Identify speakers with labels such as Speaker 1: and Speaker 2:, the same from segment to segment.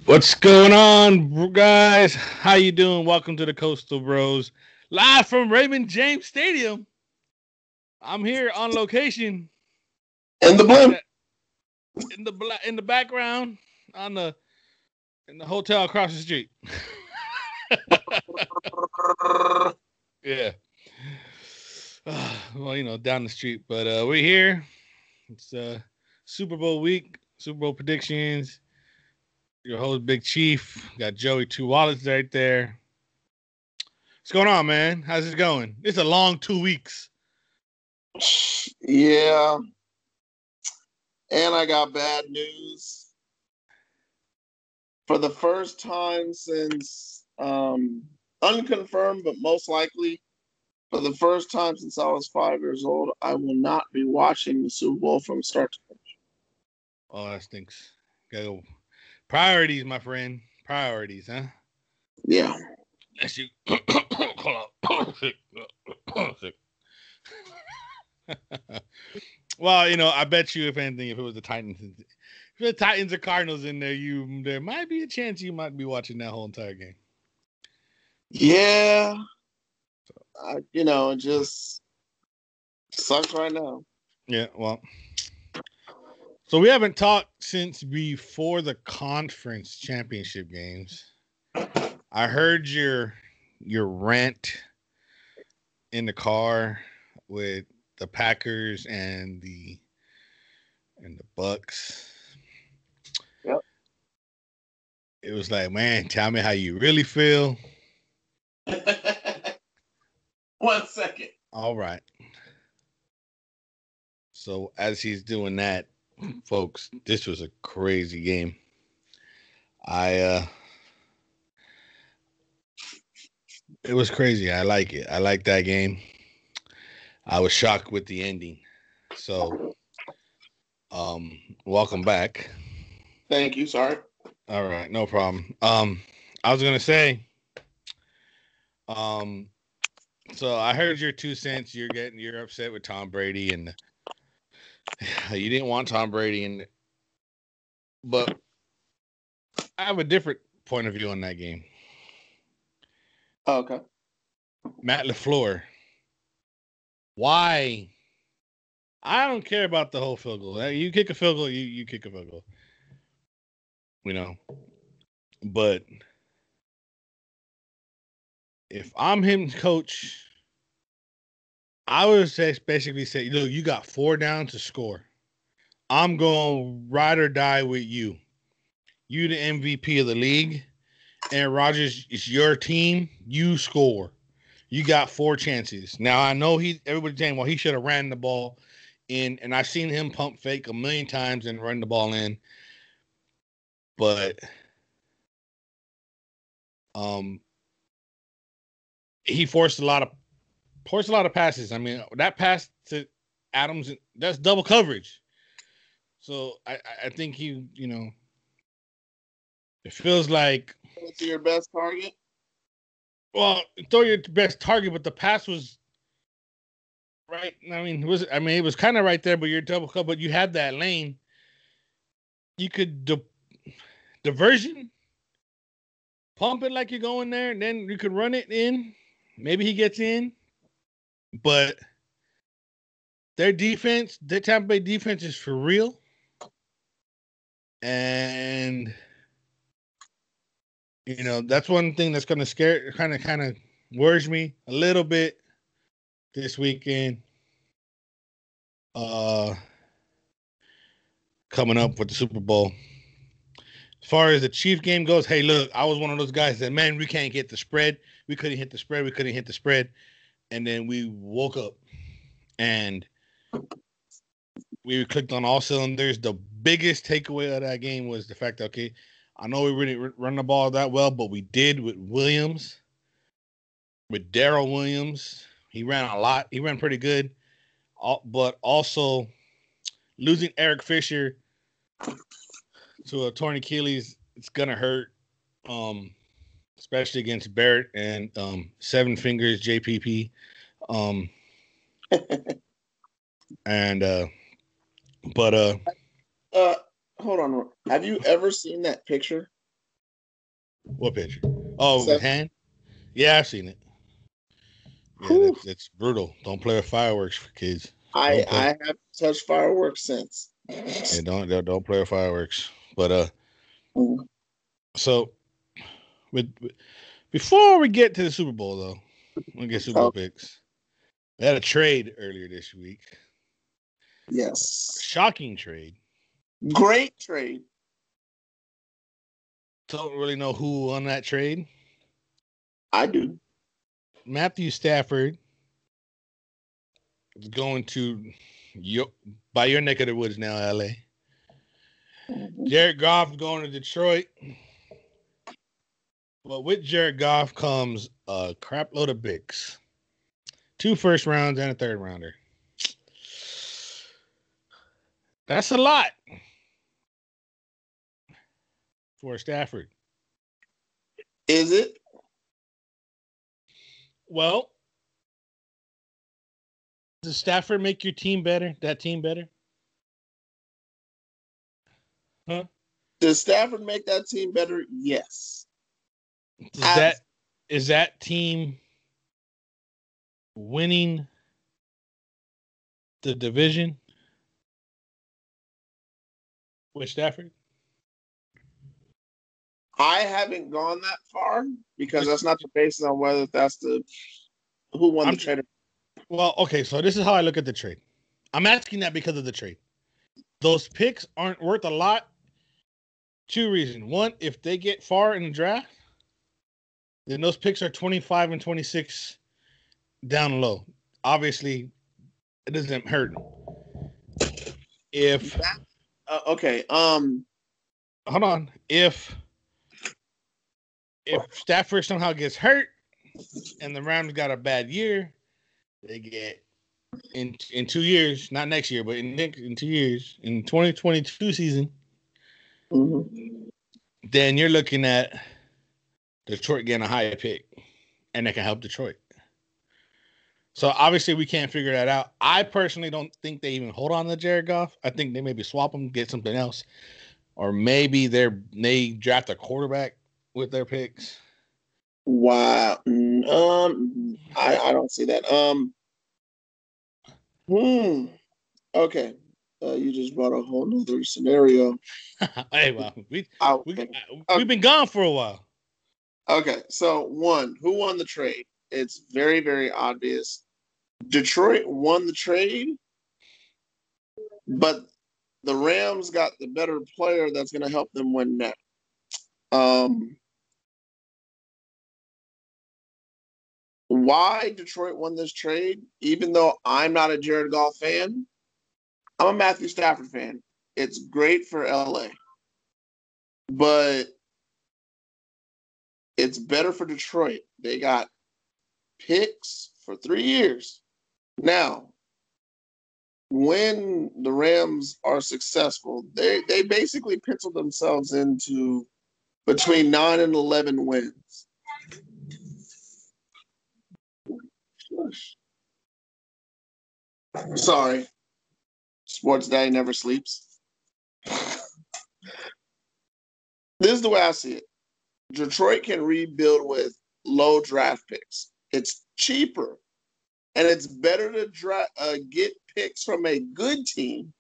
Speaker 1: What's going on, guys? How you doing? Welcome to the Coastal Bros, live from Raymond James Stadium. I'm here on location.
Speaker 2: And the
Speaker 1: Got
Speaker 2: blimp.
Speaker 1: that in the background on the in the hotel across the street. Yeah. Well, down the street, but we're here. It's Super Bowl week, Super Bowl predictions. Your host, Big Chief, got Joey Two Wallets right there. What's going on, man? How's it going? It's a long 2 weeks.
Speaker 2: Yeah. And I got bad news. For the first time since unconfirmed, but most likely for the first time since I was 5 years old, I will not be watching the Super Bowl from start to finish.
Speaker 1: Oh, that stinks. Gotta go. Priorities, my friend. Priorities, huh?
Speaker 2: Yeah.
Speaker 1: That's you. Hold on. Sick. Sick. Well, I bet you, if anything, if it was the Titans, if the Titans or Cardinals in there, there might be a chance you might be watching that whole entire game.
Speaker 2: Yeah. It just sucks right now.
Speaker 1: Yeah, well. So we haven't talked since before the conference championship games. I heard your rant in the car with the Packers and the Bucks.
Speaker 2: Yep.
Speaker 1: It was like, man, tell me how you really feel.
Speaker 2: 1 second.
Speaker 1: All right. So as he's doing that, folks, this was a crazy game. It was crazy. I like it. I like that game. I was shocked with the ending. So, welcome back.
Speaker 2: Thank you. Sorry.
Speaker 1: All right, no problem. I was gonna say, so I heard your 2 cents. You're upset with Tom Brady, and you didn't want Tom Brady, but I have a different point of view on that game.
Speaker 2: Oh, okay.
Speaker 1: Matt LaFleur. Why? I don't care about the whole field goal. You kick a field goal, you kick a field goal. But if I'm him, coach, I would basically say, look, you got 4 down to score. I'm going to ride or die with you. You the MVP of the league, and Rodgers, it's your team. You score. You got 4 chances. Now I know everybody's saying, well, he should have ran the ball in, and I've seen him pump fake a million times and run the ball in. But he forced a lot of passes. I mean, that pass to Adams, that's double coverage. So I think it feels like
Speaker 2: It's your best target.
Speaker 1: Well, throw your best target, but the pass was right. It was kind of right there, but you're double cover. But you had that lane. You could diversion, pump it like you're going there, and then you could run it in. Maybe he gets in, but their Tampa Bay defense is for real, and that's one thing that's going to kind of worries me a little bit this weekend. Coming up with the Super Bowl. As far as the Chief game goes, hey, look, I was one of those guys that, man, we can't get the spread. We couldn't hit the spread. And then we woke up and we clicked on all cylinders. The biggest takeaway of that game was the fact that, okay, I know we really run the ball that well, but we did with Williams, with Darrell Williams. He ran a lot. He ran pretty good. But also losing Eric Fisher to a torn Achilles, it's going to hurt, especially against Barrett and Seven Fingers JPP. And,
Speaker 2: hold on. Have you ever seen that picture?
Speaker 1: What picture? Oh, with his
Speaker 2: So,
Speaker 1: hand? Yeah, I've seen it. Yeah,
Speaker 2: whew,
Speaker 1: that's brutal. Don't play with fireworks for kids.
Speaker 2: I
Speaker 1: Don't play.
Speaker 2: I have touched fireworks since.
Speaker 1: Yeah, don't play with fireworks. But
Speaker 2: Mm,
Speaker 1: so before we get to the Super Bowl though, we'll get Super Bowl
Speaker 2: oh,
Speaker 1: picks. We had a trade earlier this week.
Speaker 2: yes.
Speaker 1: Shocking trade.
Speaker 2: Great trade.
Speaker 1: Don't really know who won that trade.
Speaker 2: I do.
Speaker 1: Matthew Stafford is going to your, by your neck of the woods now, LA.
Speaker 2: Mhm.
Speaker 1: Jared Goff going to Detroit. But with Jared Goff comes a crap load of picks. 2 first rounds and a third rounder. That's a lot for Stafford.
Speaker 2: Is it?
Speaker 1: Well, does Stafford make your team better? That team better? Huh?
Speaker 2: Does Stafford make that team better? Yes.
Speaker 1: Does
Speaker 2: Abs-
Speaker 1: that is that team winning the division with Stafford?
Speaker 2: I haven't gone that far because
Speaker 1: Just
Speaker 2: that's not the basis on whether that's the who won the
Speaker 1: I'm
Speaker 2: trade.
Speaker 1: well, okay, so this is how I look at the trade. I'm asking that because of the trade. Those picks aren't worth a lot. 2 reasons. One, if they get far in the draft, then those picks are 25 and 26 down low. Obviously, it doesn't hurt them. If
Speaker 2: Okay.
Speaker 1: hold on, if Stafford somehow gets hurt and the Rams got a bad year, they get in 2 years, not next year, but in 2 years, in 2022 season,
Speaker 2: Mhm.
Speaker 1: then you're looking at Detroit getting a higher pick, and that can help Detroit. So obviously we can't figure that out. I personally don't think they even hold on to Jared Goff. I think they maybe swap him, get something else, or maybe they draft a quarterback with their picks.
Speaker 2: Wow. I don't see that. Hmm. Okay. You just brought a whole nother scenario.
Speaker 1: Hey, well,
Speaker 2: I was
Speaker 1: we
Speaker 2: thinking.
Speaker 1: we've
Speaker 2: Okay.
Speaker 1: been gone for a while.
Speaker 2: Okay. So one, who won the trade? It's very, very obvious. Detroit won the trade, but the Rams got the better player that's going to help them win next. Um, why Detroit won this trade? Even though I'm not a Jared Goff fan, I'm a Matthew Stafford fan. It's great for LA, but it's better for Detroit. They got picks for 3 years. Now, when the Rams are successful, they basically pencil themselves into between 9 and 11 wins. Sorry, Sports Daddy never sleeps. This is the way I see it. Detroit can rebuild with low draft picks. It's cheaper and it's better to get picks from a good team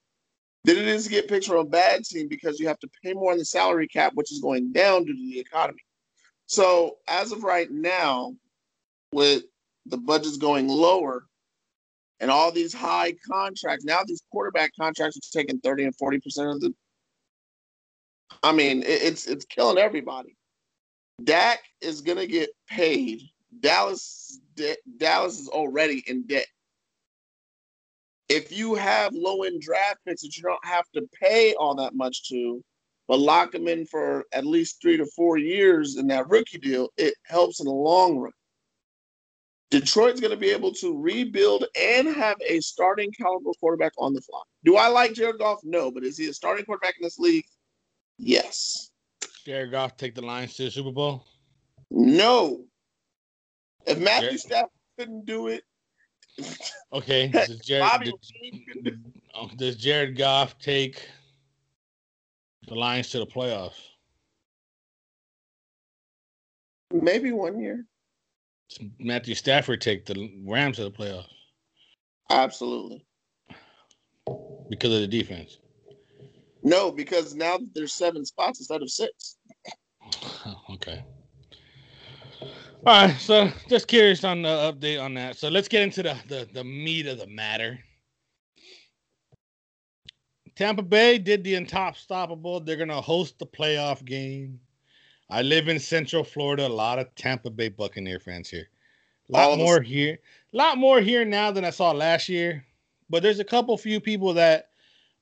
Speaker 2: than it is to get picks from a bad team because you have to pay more on the salary cap, which is going down due to the economy. So as of right now, with the budgets going lower and all these high contracts, now these quarterback contracts are taking 30 and 40% of the. I mean, it's killing everybody. Dak is gonna get paid. Dallas is already in debt. If you have low end draft picks that you don't have to pay all that much to, but lock them in for at least 3 to 4 years in that rookie deal, it helps in the long run. Detroit's going to be able to rebuild and have a starting caliber quarterback on the fly. Do I like Jared Goff? No, but is he a starting quarterback in this league? Yes.
Speaker 1: Jared Goff take the Lions to the Super Bowl.
Speaker 2: No. If Matthew
Speaker 1: Jared,
Speaker 2: Stafford couldn't do it,
Speaker 1: okay,
Speaker 2: Bobby Lee could do it.
Speaker 1: Does Jared Goff take the Lions to the playoffs?
Speaker 2: Maybe 1 year.
Speaker 1: Matthew Stafford take the Rams to the playoffs
Speaker 2: Absolutely.
Speaker 1: because of the defense.
Speaker 2: No, because now there's 7 spots instead of 6.
Speaker 1: Okay. All right, so just curious on the update on that. So let's get into the meat of the matter. Tampa Bay did the unstoppable. They're gonna host the playoff game. I live in Central Florida. A lot of Tampa Bay Buccaneer fans here. A lot
Speaker 2: All of us.
Speaker 1: more here. A lot more here now than I saw last year. But there's a couple few people that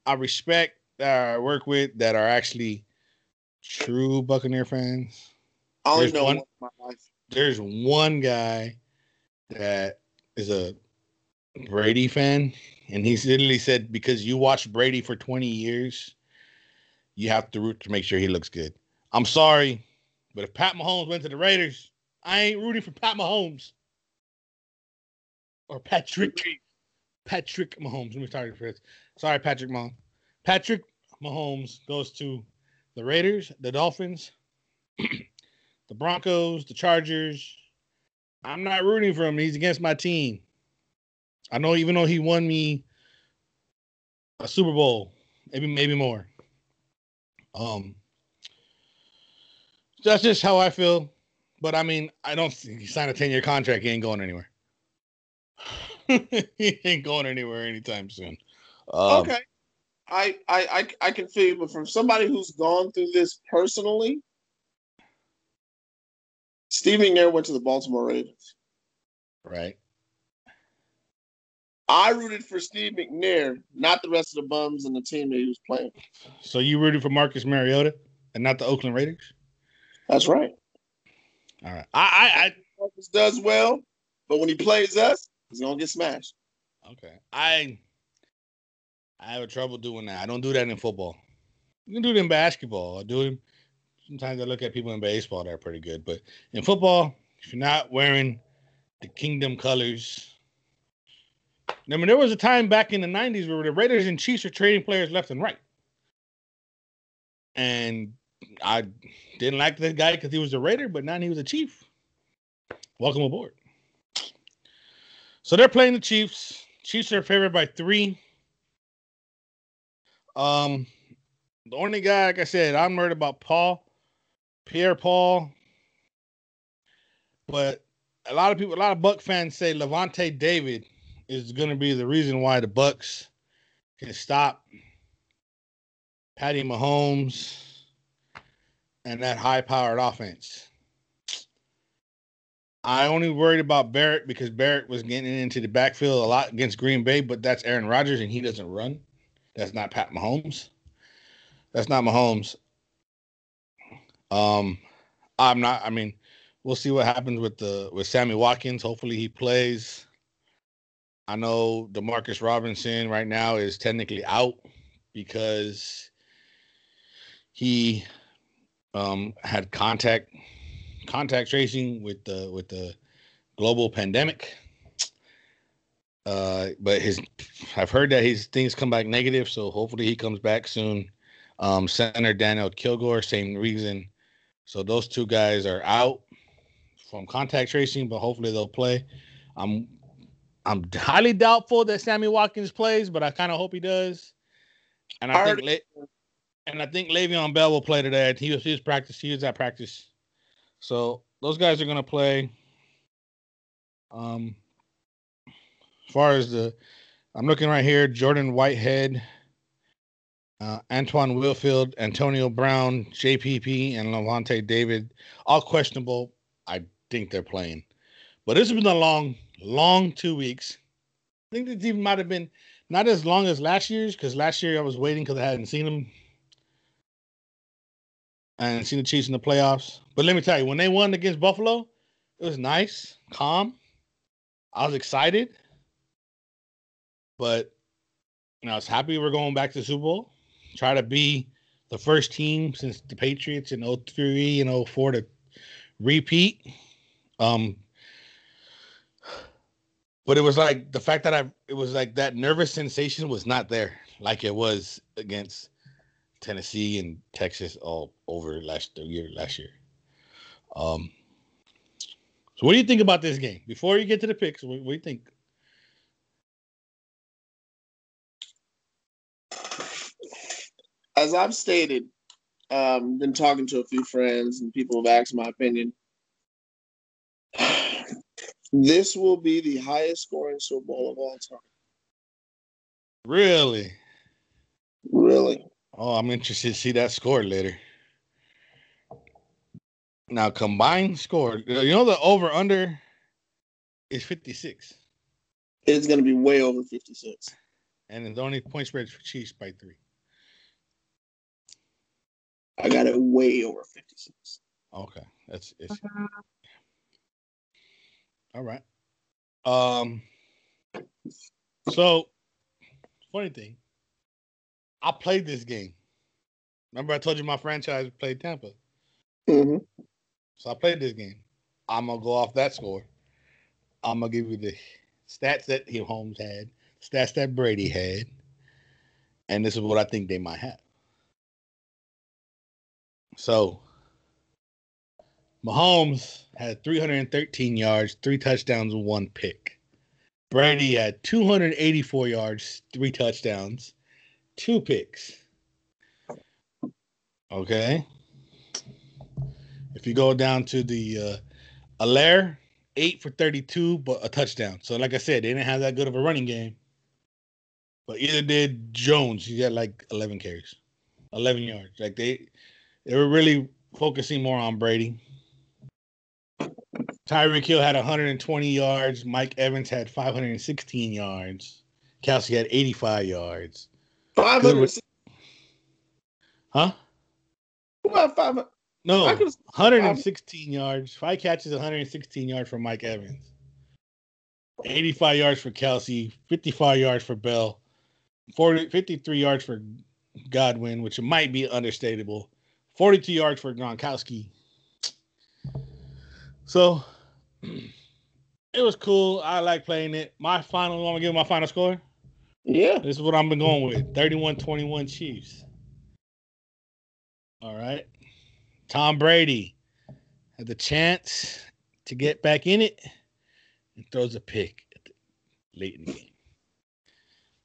Speaker 1: I respect, that I work with, that are actually true Buccaneer fans.
Speaker 2: I only
Speaker 1: There's
Speaker 2: know
Speaker 1: one.
Speaker 2: one in my life.
Speaker 1: There's one guy that is a Brady fan, and he literally said because you watched Brady for 20 years, you have to root to make sure he looks good. I'm sorry, but if Pat Mahomes went to the Raiders, I ain't rooting for Pat Mahomes or Patrick Mahomes. Let me start for this. Sorry, Patrick Mahomes. Patrick Mahomes goes to the Raiders, the Dolphins, the Broncos, the Chargers. I'm not rooting for him. He's against my team. I know, even though he won me a Super Bowl, maybe more. Um, that's just how I feel. But I mean, I don't think he signed a 10-year contract. He ain't going anywhere. He ain't going anywhere anytime soon.
Speaker 2: Okay. I can feel you, but from somebody who's gone through this personally, Steve McNair went to the Baltimore Ravens.
Speaker 1: Right.
Speaker 2: I rooted for Steve McNair, not the rest of the bums and the team that he was playing.
Speaker 1: So you rooted for Marcus Mariota and not the Oakland Raiders?
Speaker 2: That's right.
Speaker 1: All right.
Speaker 2: Marcus does well, but when he plays us, he's gonna get smashed.
Speaker 1: Okay. I have trouble doing that. I don't do that in football. You can do it in basketball. I do it. Sometimes I look at people in baseball that are pretty good, but in football, if you're not wearing the kingdom colors. I mean, there was a time back in the 90s where the Raiders and Chiefs were trading players left and right. And I didn't like the guy because he was a Raider, but now he was a Chief. Welcome aboard. So they're playing the Chiefs. Chiefs are favored by 3. The only guy, like I said, I'm worried about Pierre Paul. But a lot of Buck fans say Levante David is going to be the reason why the Bucks can stop Patty Mahomes and that high-powered offense. I only worried about Barrett because Barrett was getting into the backfield a lot against Green Bay, but that's Aaron Rodgers and he doesn't run. That's not Pat Mahomes. That's not Mahomes. I'm not. I mean, we'll see what happens with Sammy Watkins. Hopefully he plays. I know DeMarcus Robinson right now is technically out because he had contact tracing with the global pandemic. But I've heard that his things come back negative, so hopefully he comes back soon. Center Daniel Kilgore, same reason. So those 2 guys are out from contact tracing, but hopefully they'll play. I'm highly doubtful that Sammy Watkins plays, but I kind of hope he does. And I think Le'Veon Bell will play today. He was at practice. So those guys are gonna play. As far as I'm looking right here, Jordan Whitehead, Antoine Wilfield, Antonio Brown, JPP, and Levante David, all questionable. I think they're playing. But this has been a long 2 weeks. I think it even might have been not as long as last year's, because last year I was waiting because I hadn't seen them. I hadn't seen the Chiefs in the playoffs. But let me tell you, when they won against Buffalo, it was nice, calm. I was excited. But I was happy we're going back to the Super Bowl. Try to be the first team since the Patriots in 03 and 04 to repeat. But it was like the fact that it was like that nervous sensation was not there like it was against Tennessee and Texas all over last year. Um, so what do you think about this game? Before you get to the picks, what do you think?
Speaker 2: As I've stated, been talking to a few friends and people have asked my opinion. This will be the highest scoring Super Bowl of all time.
Speaker 1: Really?
Speaker 2: Really?
Speaker 1: Oh, I'm interested to see that score later. Now, combined score. You know the over-under is 56.
Speaker 2: It's going to be way over 56.
Speaker 1: And the only point spread for Chiefs by 3.
Speaker 2: I got it way over 56.
Speaker 1: Okay. It's all right. So funny thing, I played this game. Remember I told you my franchise played Tampa.
Speaker 2: Mm-hmm.
Speaker 1: So I played this game. I'm gonna go off that score. I'm gonna give you the stats that Holmes had, stats that Brady had, and this is what I think they might have. So Mahomes had 313 yards, 3 touchdowns, and 1 pick. Brady had 284 yards, 3 touchdowns, 2 picks. Okay. If you go down to the Allaire, 8 for 32, but a touchdown. So, like I said, they didn't have that good of a running game. But either did Jones. He had like 11 carries, 11 yards. Like they were really focusing more on Brady. Tyreek Hill had 120 yards. Mike Evans had 516 yards. Kelsey had 85 yards.
Speaker 2: 500.
Speaker 1: Huh?
Speaker 2: Who had 500?
Speaker 1: No, 116 yards. 5 catches, 116 yards for Mike Evans. 85 yards for Kelsey. 55 yards for Bell. 53 yards for Godwin, which might be understatable. 42 yards for Gronkowski. So it was cool. I like playing it. I'm gonna give my final score.
Speaker 2: Yeah.
Speaker 1: This is what I'm been going with. 31-21 Chiefs. All right. Tom Brady had the chance to get back in it and throws a pick late in the game.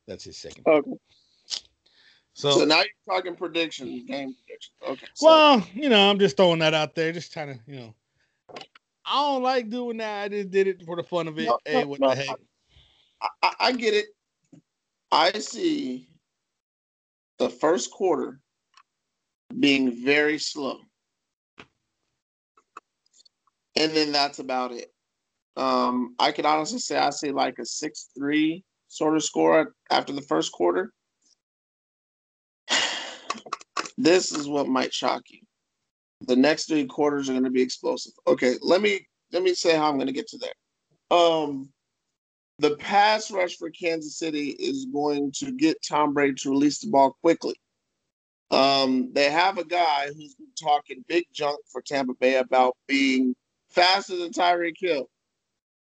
Speaker 1: That's his second pick.
Speaker 2: Okay. So now you're talking predictions, game predictions. Okay. So.
Speaker 1: Well, I'm just throwing that out there, just trying to, I don't like doing that. I just did it for the fun of it. What the heck?
Speaker 2: I get it. I see the first quarter being very slow. And then that's about it. I could honestly say I see like a 6-3 sort of score after the first quarter. This is what might shock you. The next 3 quarters are going to be explosive. Okay, let me say how I'm going to get to there. The pass rush for Kansas City is going to get Tom Brady to release the ball quickly. They have a guy who's been talking big junk for Tampa Bay about being faster than Tyreek Hill.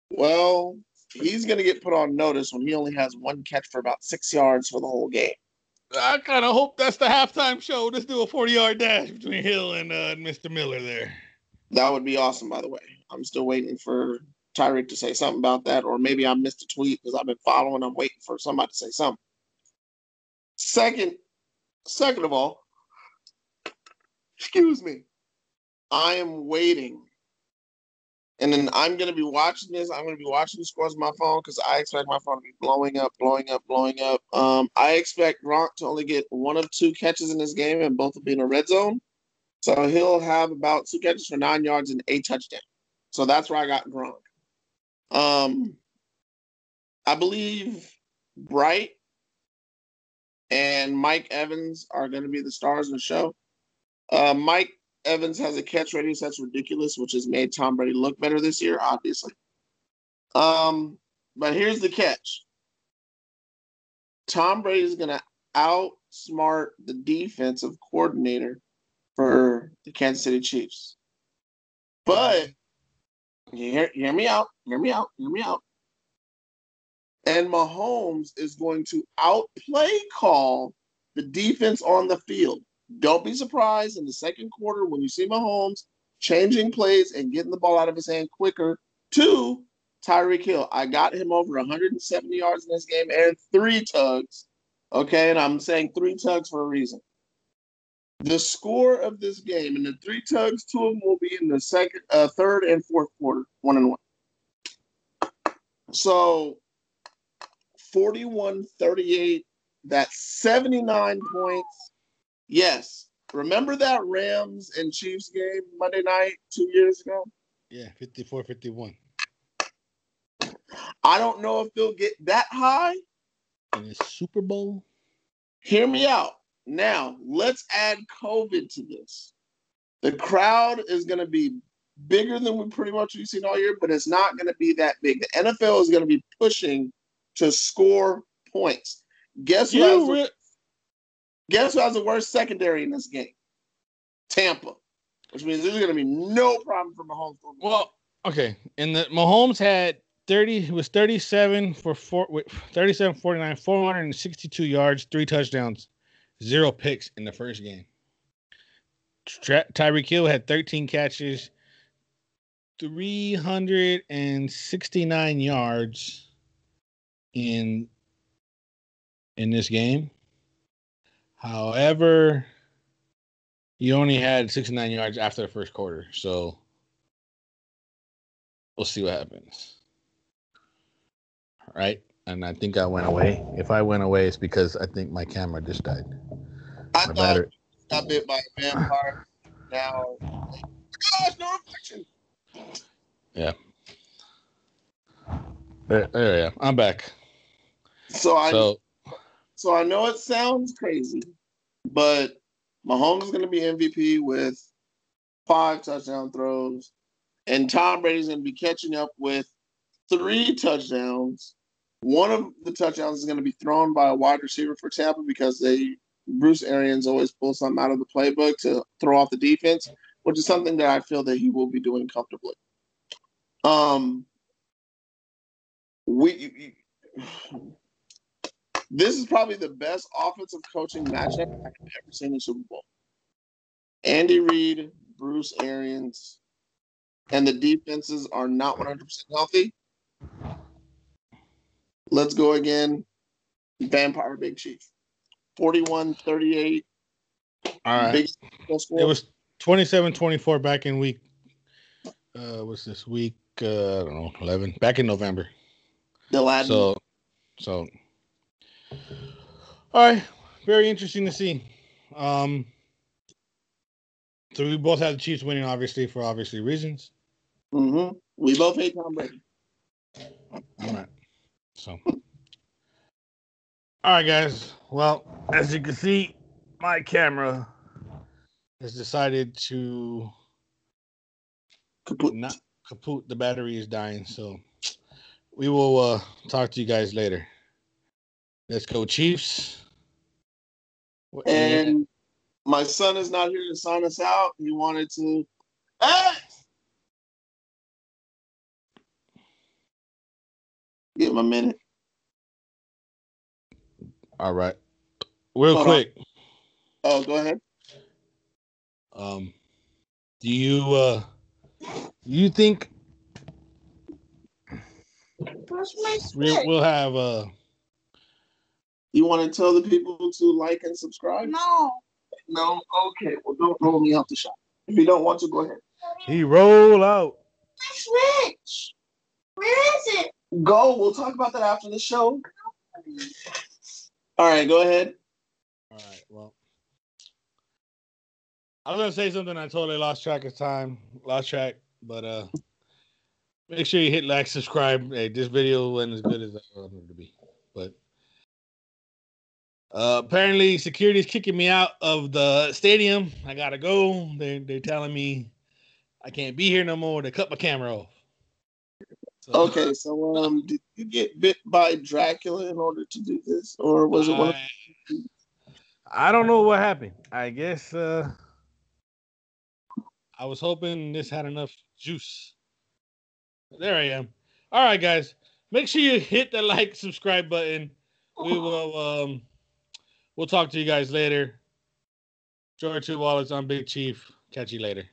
Speaker 2: Well, he's going to get put on notice when he only has 1 catch for about 6 yards for the whole game.
Speaker 1: I kind of hope that's the halftime show. Let's do a 40-yard dash between Hill and Mr. Miller there.
Speaker 2: That would be awesome, by the way. I'm still waiting for Tyreek to say something about that, or maybe I missed a tweet because I've been following. I'm waiting for somebody to say something. Second of all, excuse me, I am waiting. And then I'm going to be watching this. I'm going to be watching the scores on my phone because I expect my phone to be blowing up. I expect Gronk to only get 1 of 2 catches in this game, and both will be in a red zone. So he'll have about 2 catches for 9 yards and 8 touchdowns. So that's where I got Gronk. I believe Bright and Mike Evans are going to be the stars of the show. Mike Evans has a catch radius that's ridiculous, which has made Tom Brady look better this year, obviously. But here's the catch. Tom Brady is going to outsmart the defensive coordinator for the Kansas City Chiefs. But hear me out. And Mahomes is going to outplay call the defense on the field. Don't be surprised in the second quarter when you see Mahomes changing plays and getting the ball out of his hand quicker to Tyreek Hill. I got him over 170 yards in this game and 3 tugs. Okay, and I'm saying 3 tugs for a reason. The score of this game and the 3 tugs, 2 of them will be in the third, and fourth quarter, 1-1. So 41-38, that's 79 points. Yes. Remember that Rams and Chiefs game Monday night 2 years ago?
Speaker 1: Yeah, 54-51.
Speaker 2: I don't know if they'll get that high.
Speaker 1: In the Super Bowl?
Speaker 2: Hear me out. Now, let's add COVID to this. The crowd is going to be bigger than we pretty much we've seen all year, but it's not going to be that big. The NFL is going to be pushing to score points. Guess who has the worst secondary in this game? Tampa, which means there's going to be no problem for Mahomes.
Speaker 1: Well, okay, and the Mahomes had 37 for 49, 462 yards, 3 touchdowns, 0 picks in the first game. Tyreek Hill had 13 catches, 369 yards in this game. However, he only had 69 yards after the first quarter, so we'll see what happens. All right, and I think I went away. If I went away, it's because I think my camera just died.
Speaker 2: I thought I got bit by a vampire. Now, gosh, no reflection.
Speaker 1: Yeah. There I am. I'm back.
Speaker 2: So I know it sounds crazy, but Mahomes is going to be MVP with 5 touchdown throws, and Tom Brady's going to be catching up with 3 touchdowns. One of the touchdowns is going to be thrown by a wide receiver for Tampa because Bruce Arians always pulls something out of the playbook to throw off the defense, which is something that I feel that he will be doing comfortably. This is probably the best offensive coaching matchup I've ever seen in the Super Bowl. Andy Reid, Bruce Arians, and the defenses are not 100% healthy. Let's go again. Vampire Big Chief. 41-38.
Speaker 1: All right. It was 27-24 back in week. What's this week? I don't know, 11. Back in November. So, all right. Very interesting to see. So we both had the Chiefs winning, obviously, for obviously reasons.
Speaker 2: Mm-hmm. We both hate Tom Brady.
Speaker 1: All right. So, all right, guys. Well, as you can see, my camera has decided to not kaput. The battery is dying, so we will talk to you guys later. Let's go, Chiefs.
Speaker 2: And my son is not here to sign us out. He wanted to. Hey! Give him a minute.
Speaker 1: All right. Real quick.
Speaker 2: Oh, go ahead.
Speaker 1: Do you think we'll have
Speaker 2: You want to tell the people to like and subscribe? No. Okay. Well, don't roll me off the shot. If you don't want to, go ahead.
Speaker 1: He roll out.
Speaker 2: Switch. Where is it? Go. We'll talk about that after the show. All right. Go ahead.
Speaker 1: All right. Well, I was gonna say something. I totally lost track, but make sure you hit like, subscribe. Hey, this video wasn't as good as I wanted it to be, but apparently security's kicking me out of the stadium. I gotta go. They're telling me I can't be here no more. They cut my camera off.
Speaker 2: So, okay, so did you get bit by Dracula in order to do this, or was it one?
Speaker 1: I don't know what happened. I guess I was hoping this had enough juice. There I am. All right, guys. Make sure you hit the like, subscribe button. We will we'll talk to you guys later. George Two Wallace, I'm Big Chief. Catch you later.